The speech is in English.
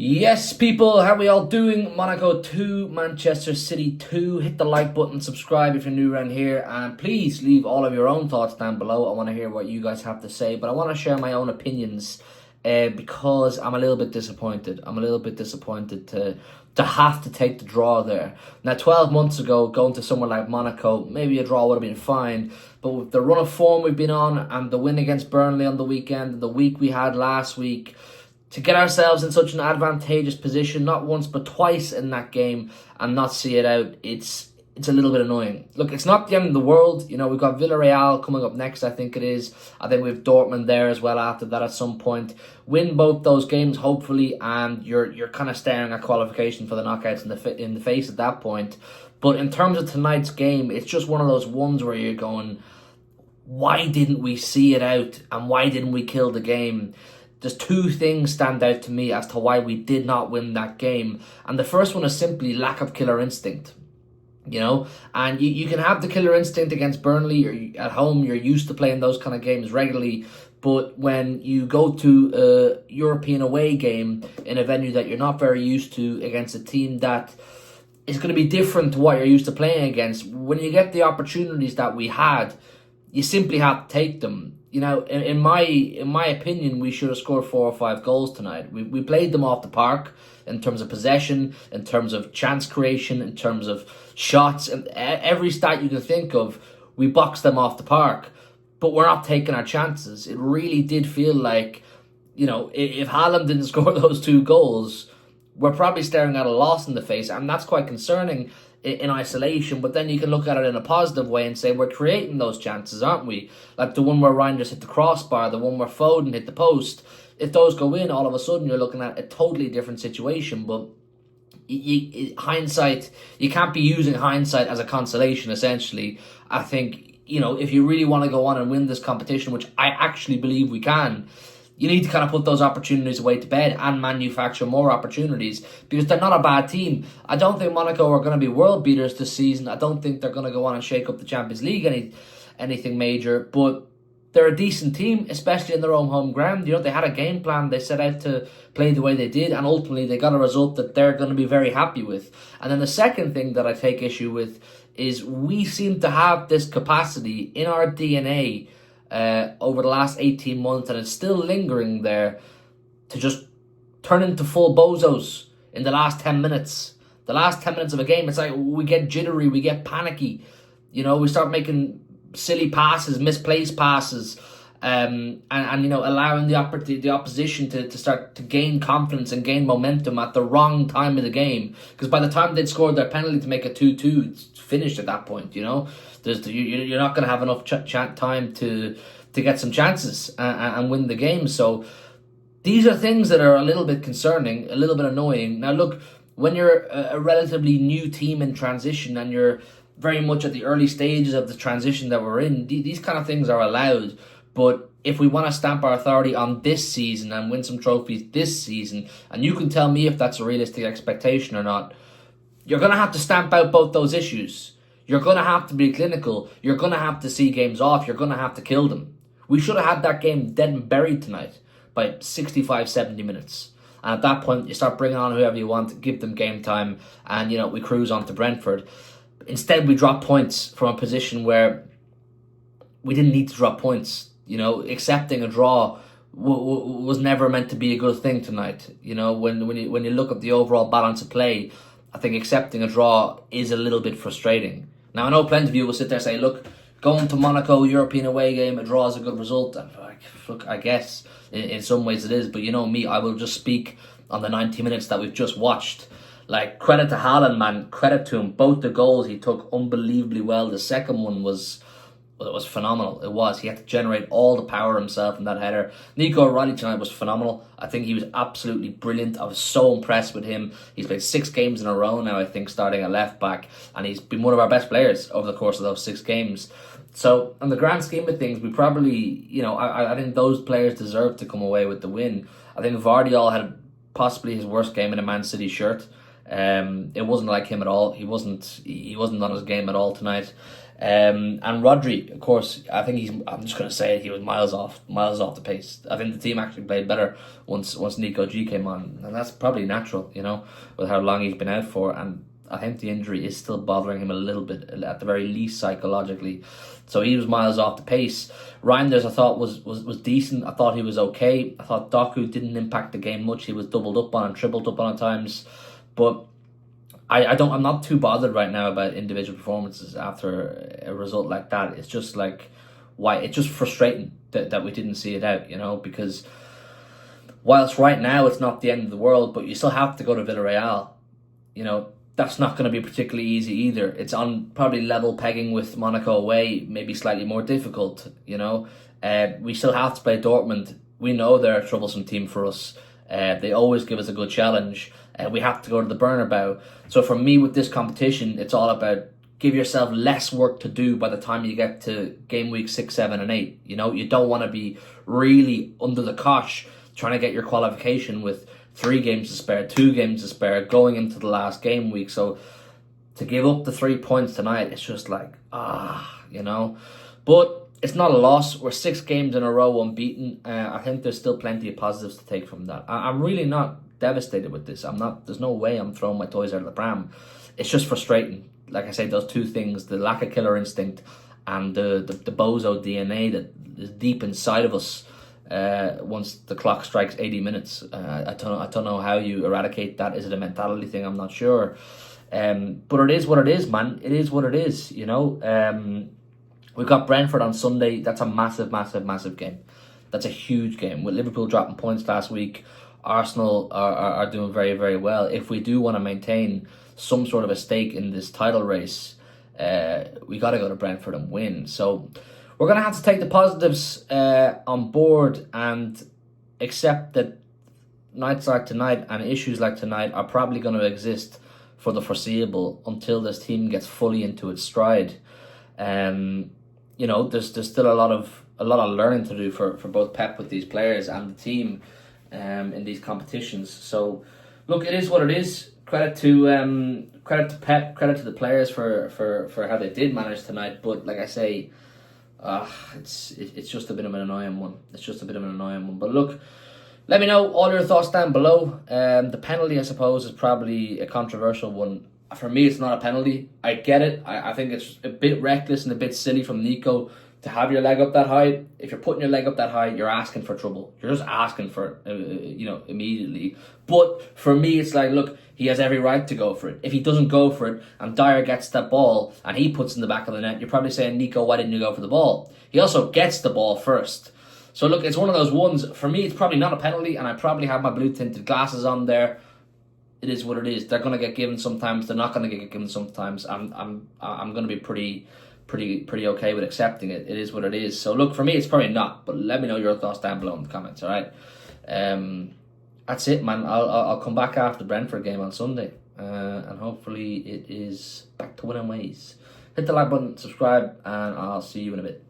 Yes, people, how are we all doing? Monaco 2, Manchester City 2. Hit the like button, subscribe if you're new around here, and please leave all of your own thoughts down below. I want to hear what you guys have to say, but I want to share my own opinions because I'm a little bit disappointed. I'm a little bit disappointed to have to take the draw there. Now, 12 months ago, going to somewhere like Monaco, maybe a draw would have been fine, but with the run of form we've been on and the win against Burnley on the weekend, and the week we had last week, to get ourselves in such an advantageous position, not once but twice in that game, and not see it out, it's a little bit annoying. Look, it's not the end of the world. You know, we've got Villarreal coming up next, I think it is. I think we have Dortmund there as well after that at some point. Win both those games, hopefully, and you're kind of staring at qualification for the knockouts in the face at that point. But in terms of tonight's game, it's just one of those ones where you're going, why didn't we see it out, and why didn't we kill the game? There's two things stand out to me as to why we did not win that game. And the first one is simply lack of killer instinct. You know, and you can have the killer instinct against Burnley. You're at home, you're used to playing those kind of games regularly. But when you go to a European away game in a venue that you're not very used to against a team that is going to be different to what you're used to playing against, when you get the opportunities that we had, you simply have to take them. You know, in my opinion, we should have scored 4 or 5 goals tonight. We played them off the park in terms of possession, in terms of chance creation, in terms of shots, and every stat you can think of, we boxed them off the park. But we're not taking our chances. It really did feel like, you know, if Haaland didn't score those 2 goals, we're probably staring at a loss in the face, and that's quite concerning in isolation. But then you can look at it in a positive way and say we're creating those chances, aren't we? Like the one where Ryan just hit the crossbar, the one where Foden hit the post. If those go in, all of a sudden you're looking at a totally different situation. But hindsight, you can't be using hindsight as a consolation, essentially. I think, you know, if you really want to go on and win this competition, which I actually believe we can, you need to kind of put those opportunities away to bed and manufacture more opportunities, because they're not a bad team. I don't think Monaco are going to be world beaters this season. I don't think they're going to go on and shake up the Champions League anything major, but they're a decent team, especially in their own home ground. You know, they had a game plan. They set out to play the way they did, and ultimately they got a result that they're going to be very happy with. And then the second thing that I take issue with is we seem to have this capacity in our DNA over the last 18 months, and it's still lingering there, to just turn into full bozos in the last 10 minutes. The last 10 minutes of a game, it's like we get jittery, we get panicky. You know, we start making silly passes, misplaced passes, and you know, allowing the opposition to start to gain confidence and gain momentum at the wrong time of the game. Because by the time they'd scored their penalty to make it 2-2, it's finished at that point. You know, you're not going to have enough time to get some chances and win the game. So these are things that are a little bit concerning, a little bit annoying. Now look, when you're a relatively new team in transition and you're very much at the early stages of the transition that we're in, these kind of things are allowed. But if we want to stamp our authority on this season and win some trophies this season, and you can tell me if that's a realistic expectation or not, you're going to have to stamp out both those issues. You're going to have to be clinical. You're going to have to see games off. You're going to have to kill them. We should have had that game dead and buried tonight by 65, 70 minutes. And at that point, you start bringing on whoever you want, give them game time, and, you know, we cruise on to Brentford. Instead, we drop points from a position where we didn't need to drop points. You know, accepting a draw was never meant to be a good thing tonight. You know, when you look at the overall balance of play, I think accepting a draw is a little bit frustrating. Now, I know plenty of you will sit there and say, look, going to Monaco, European away game, a draw is a good result. And look, I guess in some ways it is, but you know me, I will just speak on the 90 minutes that we've just watched. Like, credit to Haaland, man, credit to him. Both the goals he took unbelievably well. The second one was phenomenal. It was. He had to generate all the power himself in that header. Nico O'Reilly tonight was phenomenal. I think he was absolutely brilliant. I was so impressed with him. He's played 6 games in a row now, I think, starting at left back, and he's been one of our best players over the course of those 6 games. So, in the grand scheme of things, we probably, you know, I think those players deserve to come away with the win. I think Vardiol had possibly his worst game in a Man City shirt. It wasn't like him at all. He wasn't on his game at all tonight. And Rodri, of course, I think I'm just going to say it, he was miles off the pace. I think the team actually played better once Nico G came on, and that's probably natural, with how long he's been out for. And I think the injury is still bothering him a little bit, at the very least psychologically. So he was miles off the pace. Reinders, I thought was decent. I thought he was okay. I thought Doku didn't impact the game much. He was doubled up on and tripled up on at times, but I'm not too bothered right now about individual performances after a result like that. It's just like, why? It's just frustrating that we didn't see it out, because whilst right now it's not the end of the world, but you still have to go to Villarreal. That's not going to be particularly easy either. It's on probably level pegging with Monaco away, maybe slightly more difficult, We still have to play Dortmund. We know they're a troublesome team for us. They always give us a good challenge. We have to go to the Bernabeu. So for me, with this competition, it's all about give yourself less work to do by the time you get to game week 6, 7, and 8. You don't want to be really under the cosh trying to get your qualification with 3 games to spare, 2 games to spare, going into the last game week. So to give up the 3 points tonight, it's just like, But it's not a loss. We're 6 games in a row unbeaten. I think there's still plenty of positives to take from that. I'm really not devastated with this. There's no way I'm throwing my toys out of the pram. It's just frustrating. Like I say, those 2 things, the lack of killer instinct and the bozo DNA that is deep inside of us once the clock strikes 80 minutes. I don't know how you eradicate that. Is it a mentality thing? I'm not sure. But it is what it is, man. It is what it is, We've got Brentford on Sunday. That's a massive, massive, massive game. That's a huge game. With Liverpool dropping points last week, Arsenal are doing very, very well. If we do want to maintain some sort of a stake in this title race, we got to go to Brentford and win. So we're going to have to take the positives on board and accept that nights like tonight and issues like tonight are probably going to exist for the foreseeable until this team gets fully into its stride. There's still a lot of learning to do for both Pep with these players and the team in these competitions. So look, it is what it is. Credit to Pep, credit to the players for how they did manage tonight. But like I say, it's just a bit of an annoying one. But look, let me know all your thoughts down below. The penalty, I suppose, is probably a controversial one. For me, it's not a penalty. I get it. I think it's a bit reckless and a bit silly from Nico to have your leg up that high. If you're putting your leg up that high, you're asking for trouble. You're just asking for it, immediately. But for me, it's like, look, he has every right to go for it. If he doesn't go for it and Dyer gets that ball and he puts it in the back of the net, you're probably saying, Nico, why didn't you go for the ball? He also gets the ball first. So look, it's one of those ones. For me, it's probably not a penalty, and I probably have my blue tinted glasses on there. It is what it is. They're going to get given sometimes. They're not going to get given sometimes. I'm going to be pretty okay with accepting it. It is what it is. So look, for me, it's probably not. But let me know your thoughts down below in the comments. All right. That's it, man. I'll come back after the Brentford game on Sunday, and hopefully it is back to winning ways. Hit the like button, subscribe, and I'll see you in a bit.